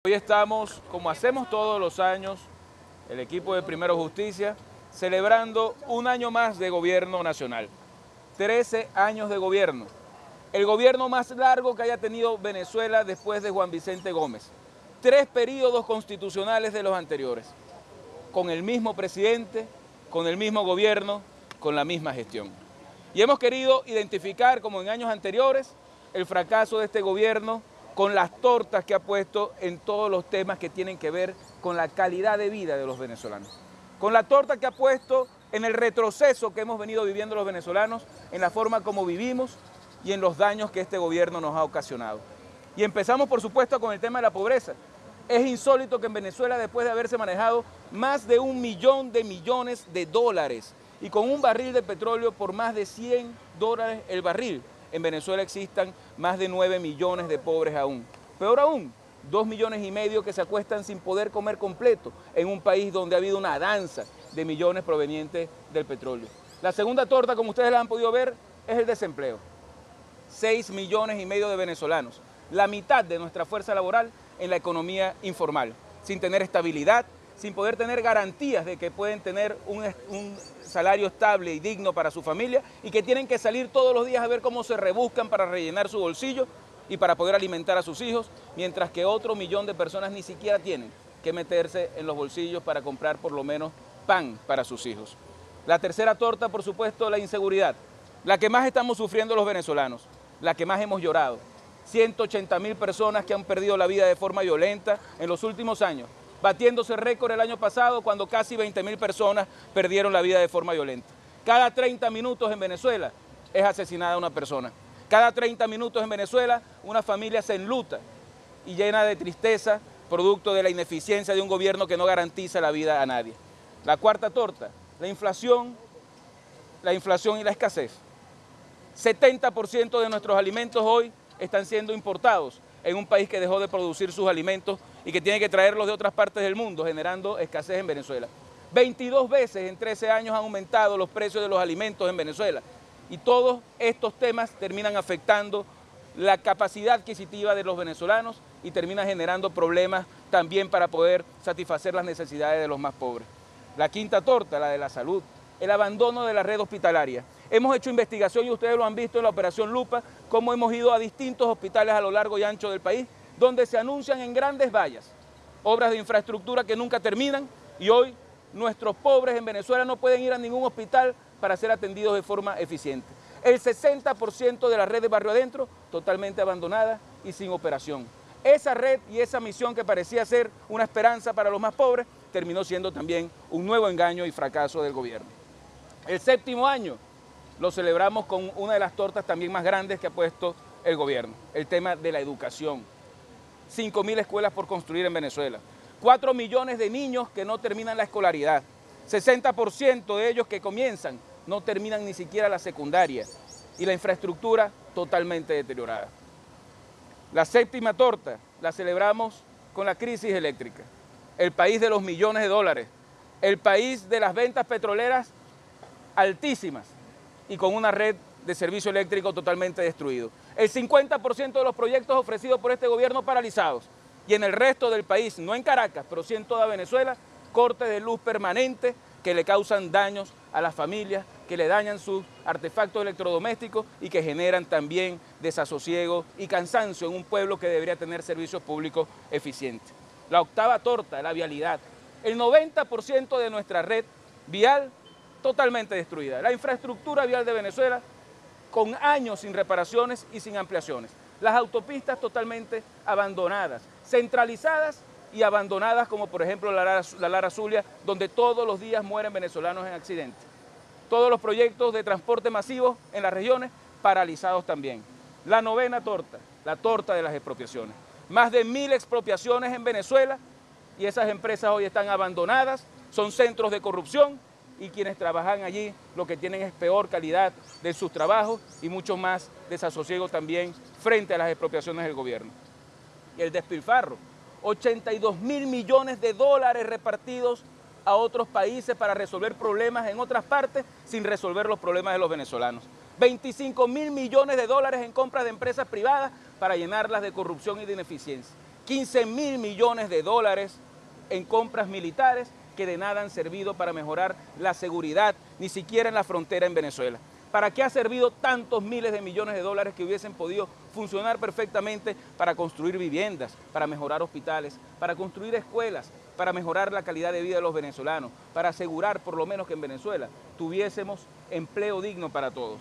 Hoy estamos, como hacemos todos los años, el equipo de Primero Justicia, celebrando un año más de gobierno nacional. 13 años de gobierno. El gobierno más largo que haya tenido Venezuela después de Juan Vicente Gómez. 3 períodos constitucionales de los anteriores. Con el mismo presidente, con el mismo gobierno, con la misma gestión. Y hemos querido identificar, como en años anteriores, el fracaso de este gobierno con las tortas que ha puesto en todos los temas que tienen que ver con la calidad de vida de los venezolanos. Con la torta que ha puesto en el retroceso que hemos venido viviendo los venezolanos, en la forma como vivimos y en los daños que este gobierno nos ha ocasionado. Y empezamos, por supuesto, con el tema de la pobreza. Es insólito que en Venezuela, después de haberse manejado más de 1 millón de millones de dólares y con un barril de petróleo por más de $100 el barril, en Venezuela existan más de 9 millones de pobres aún. Peor aún, 2,5 millones que se acuestan sin poder comer completo en un país donde ha habido una danza de millones provenientes del petróleo. La segunda torta, como ustedes la han podido ver, es el desempleo. 6,5 millones de venezolanos, la mitad de nuestra fuerza laboral en la economía informal, sin tener estabilidad, sin poder tener garantías de que pueden tener un salario estable y digno para su familia y que tienen que salir todos los días a ver cómo se rebuscan para rellenar su bolsillo y para poder alimentar a sus hijos, mientras que otro millón de personas ni siquiera tienen que meterse en los bolsillos para comprar por lo menos pan para sus hijos. La tercera torta, por supuesto, la inseguridad, la que más estamos sufriendo los venezolanos, la que más hemos llorado. 180.000 personas que han perdido la vida de forma violenta en los últimos años, batiéndose récord el año pasado cuando casi 20.000 personas perdieron la vida de forma violenta. Cada 30 minutos en Venezuela es asesinada una persona. Cada 30 minutos en Venezuela una familia se enluta y llena de tristeza producto de la ineficiencia de un gobierno que no garantiza la vida a nadie. La cuarta torta, la inflación y la escasez. 70% de nuestros alimentos hoy están siendo importados en un país que dejó de producir sus alimentos y que tiene que traerlos de otras partes del mundo, generando escasez en Venezuela. 22 veces en 13 años han aumentado los precios de los alimentos en Venezuela. Y todos estos temas terminan afectando la capacidad adquisitiva de los venezolanos y terminan generando problemas también para poder satisfacer las necesidades de los más pobres. La quinta torta, la de la salud, el abandono de la red hospitalaria. Hemos hecho investigación y ustedes lo han visto en la Operación Lupa, cómo hemos ido a distintos hospitales a lo largo y ancho del país, donde se anuncian en grandes vallas obras de infraestructura que nunca terminan y hoy nuestros pobres en Venezuela no pueden ir a ningún hospital para ser atendidos de forma eficiente. El 60% de la red de Barrio Adentro totalmente abandonada y sin operación. Esa red y esa misión que parecía ser una esperanza para los más pobres terminó siendo también un nuevo engaño y fracaso del gobierno. El 7º año lo celebramos con una de las tortas también más grandes que ha puesto el gobierno, el tema de la educación. 5.000 escuelas por construir en Venezuela, 4 millones de niños que no terminan la escolaridad, 60% de ellos que comienzan no terminan ni siquiera la secundaria y la infraestructura totalmente deteriorada. La 7ª torta la celebramos con la crisis eléctrica, el país de los millones de dólares, el país de las ventas petroleras altísimas y con una red de servicio eléctrico totalmente destruido. El 50% de los proyectos ofrecidos por este gobierno paralizados y en el resto del país, no en Caracas, pero sí en toda Venezuela, cortes de luz permanentes que le causan daños a las familias, que le dañan sus artefactos electrodomésticos y que generan también desasosiego y cansancio en un pueblo que debería tener servicios públicos eficientes. La 8ª torta, la vialidad. El 90% de nuestra red vial totalmente destruida. La infraestructura vial de Venezuela con años sin reparaciones y sin ampliaciones. Las autopistas totalmente abandonadas, centralizadas y abandonadas, como por ejemplo la Lara Zulia, donde todos los días mueren venezolanos en accidentes. Todos los proyectos de transporte masivo en las regiones paralizados también. La 9ª torta, la torta de las expropiaciones. Más de 1.000 expropiaciones en Venezuela y esas empresas hoy están abandonadas, son centros de corrupción y quienes trabajan allí lo que tienen es peor calidad de sus trabajos y mucho más desasosiego también frente a las expropiaciones del gobierno. Y el despilfarro, 82.000 millones de dólares repartidos a otros países para resolver problemas en otras partes sin resolver los problemas de los venezolanos. 25.000 millones de dólares en compras de empresas privadas para llenarlas de corrupción y de ineficiencia. 15.000 millones de dólares en compras militares que de nada han servido para mejorar la seguridad, ni siquiera en la frontera en Venezuela. ¿Para qué ha servido tantos miles de millones de dólares que hubiesen podido funcionar perfectamente para construir viviendas, para mejorar hospitales, para construir escuelas, para mejorar la calidad de vida de los venezolanos, para asegurar por lo menos que en Venezuela tuviésemos empleo digno para todos?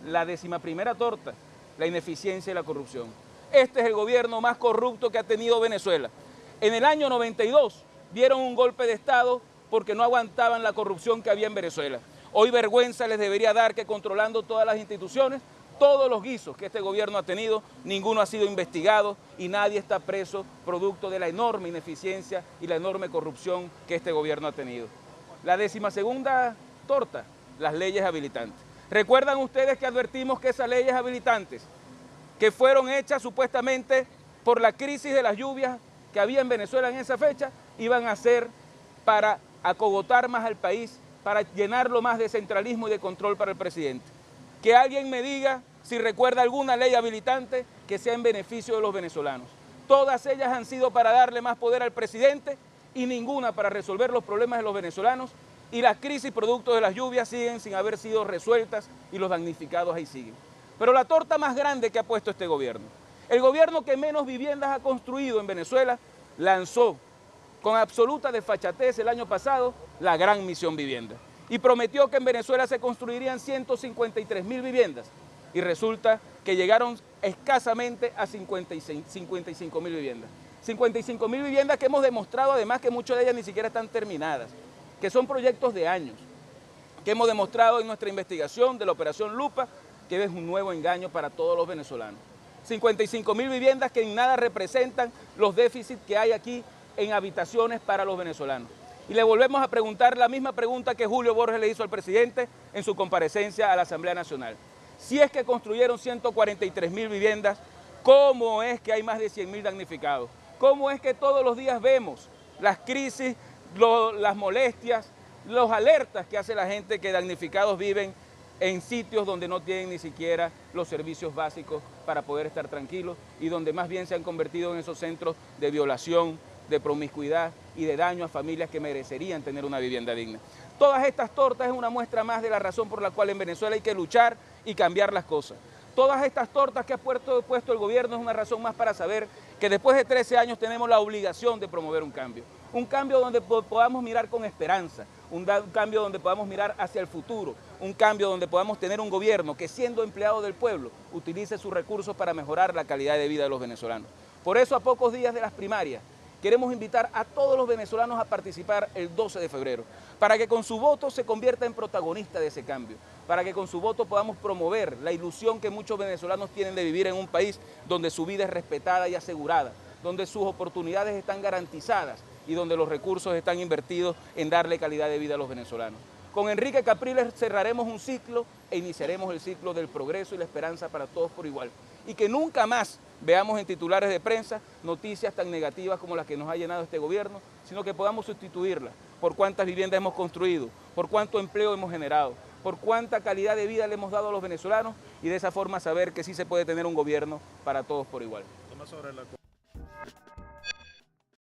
La 11ª torta, la ineficiencia y la corrupción. Este es el gobierno más corrupto que ha tenido Venezuela. En el año 92 dieron un golpe de Estado porque no aguantaban la corrupción que había en Venezuela. Hoy vergüenza les debería dar que controlando todas las instituciones, todos los guisos que este gobierno ha tenido, ninguno ha sido investigado y nadie está preso producto de la enorme ineficiencia y la enorme corrupción que este gobierno ha tenido. La 12ª torta, las leyes habilitantes. ¿Recuerdan ustedes que advertimos que esas leyes habilitantes, que fueron hechas supuestamente por la crisis de las lluvias que había en Venezuela en esa fecha, iban a ser para acogotar más al país, para llenarlo más de centralismo y de control para el presidente? Que alguien me diga si recuerda alguna ley habilitante que sea en beneficio de los venezolanos. Todas ellas han sido para darle más poder al presidente y ninguna para resolver los problemas de los venezolanos, y las crisis producto de las lluvias siguen sin haber sido resueltas y los damnificados ahí siguen. Pero la torta más grande que ha puesto este gobierno, el gobierno que menos viviendas ha construido en Venezuela, lanzó con absoluta desfachatez el año pasado la Gran Misión Vivienda y prometió que en Venezuela se construirían 153.000 viviendas y resulta que llegaron escasamente a 55.000 viviendas. 55.000 viviendas que hemos demostrado además que muchas de ellas ni siquiera están terminadas, que son proyectos de años, que hemos demostrado en nuestra investigación de la Operación Lupa que es un nuevo engaño para todos los venezolanos. 55.000 viviendas que en nada representan los déficits que hay aquí en habitaciones para los venezolanos. Y le volvemos a preguntar la misma pregunta que Julio Borges le hizo al presidente en su comparecencia a la Asamblea Nacional. Si es que construyeron 143.000 viviendas, ¿cómo es que hay más de 100.000 damnificados? ¿Cómo es que todos los días vemos las crisis, las molestias, los alertas que hace la gente que damnificados viven en sitios donde no tienen ni siquiera los servicios básicos para poder estar tranquilos y donde más bien se han convertido en esos centros de violación, de promiscuidad y de daño a familias que merecerían tener una vivienda digna? Todas estas tortas es una muestra más de la razón por la cual en Venezuela hay que luchar y cambiar las cosas. Todas estas tortas que ha puesto el gobierno es una razón más para saber que después de 13 años tenemos la obligación de promover un cambio donde podamos mirar con esperanza, un cambio donde podamos mirar hacia el futuro, un cambio donde podamos tener un gobierno que, siendo empleado del pueblo, utilice sus recursos para mejorar la calidad de vida de los venezolanos. Por eso, a pocos días de las primarias, queremos invitar a todos los venezolanos a participar el 12 de febrero, para que con su voto se convierta en protagonista de ese cambio, para que con su voto podamos promover la ilusión que muchos venezolanos tienen de vivir en un país donde su vida es respetada y asegurada, donde sus oportunidades están garantizadas y donde los recursos están invertidos en darle calidad de vida a los venezolanos. Con Enrique Capriles cerraremos un ciclo e iniciaremos el ciclo del progreso y la esperanza para todos por igual. Y que nunca más veamos en titulares de prensa noticias tan negativas como las que nos ha llenado este gobierno, sino que podamos sustituirlas por cuántas viviendas hemos construido, por cuánto empleo hemos generado, por cuánta calidad de vida le hemos dado a los venezolanos y de esa forma saber que sí se puede tener un gobierno para todos por igual.